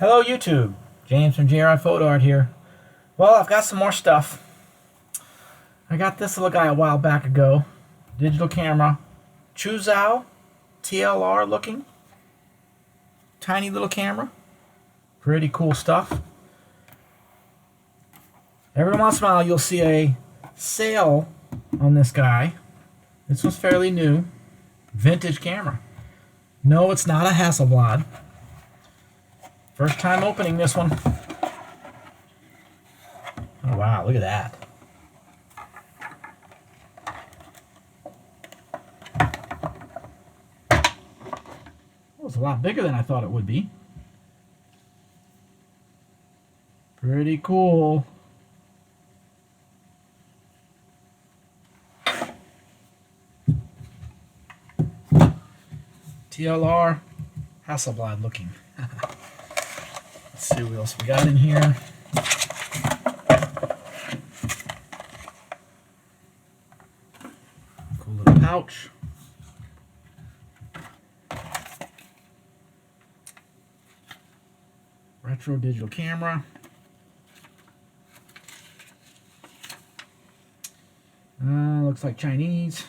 Hello YouTube, James from JRodPhotoART here. Well, I've got some more stuff. I got this little guy a while back ago. Digital camera. CHUZHAO TLR looking. Tiny little camera. Pretty cool stuff. Every once in a while you'll see a sale on this guy. This one's fairly new. Vintage camera. No, it's not a Hasselblad. First time opening this one. Oh wow, look at that. It was a lot bigger than I thought it would be. Pretty cool. TLR Hasselblad looking. Let's see what else we got in here. Cool little pouch. Retro digital camera. Looks like Chinese.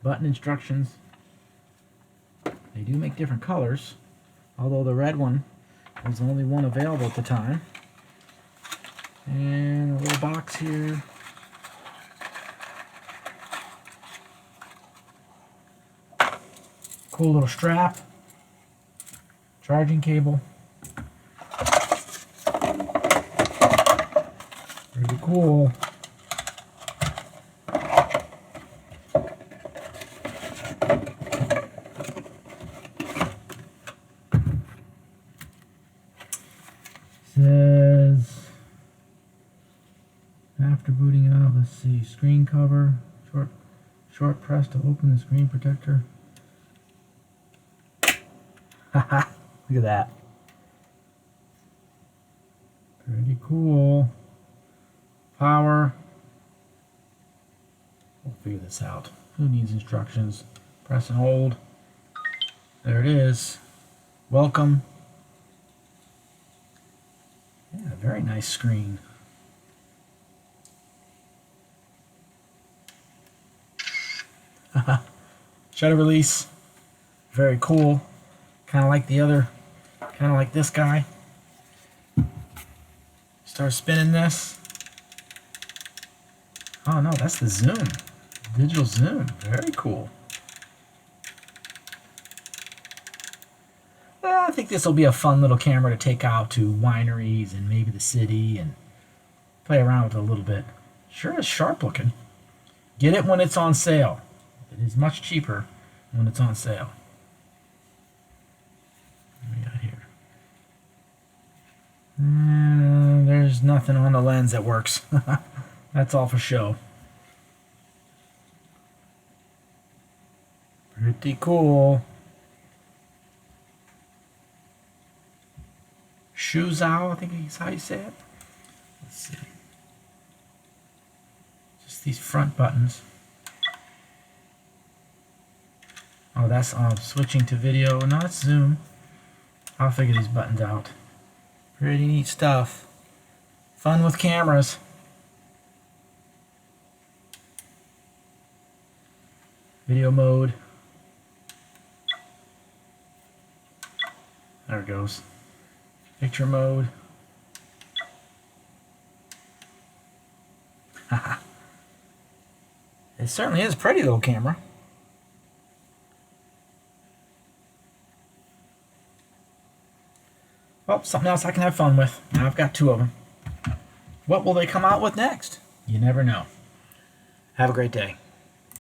Button instructions. They do make different colors, although the red one was the only one available at the time. And a little box here. Cool little strap. Charging cable. Pretty cool. Says after booting out, let's see, screen cover, short press to open the screen protector. Haha, look at that. Pretty cool. Power. We'll figure this out. Who needs instructions? Press and hold. There it is. Welcome. Yeah, very nice screen. Shutter release. Very cool. Kind of like the other, kind of like this guy. Start spinning this. Oh no, that's the zoom. Digital zoom. Very cool. I think this will be a fun little camera to take out to wineries and maybe the city and play around with it a little bit. Sure is sharp looking. Get it when it's on sale. It is much cheaper when it's on sale. What do we got here? There's nothing on the lens that works. That's all for show. Pretty cool. CHUZHAO, I think is how you say it. Let's see. Just these front buttons. Oh, that's switching to video. No, it's zoom. I'll figure these buttons out. Pretty neat stuff. Fun with cameras. Video mode. There it goes. Picture mode. Haha. It certainly is a pretty little camera. Well, something else I can have fun with. Now I've got two of them. What will they come out with next? You never know. Have a great day.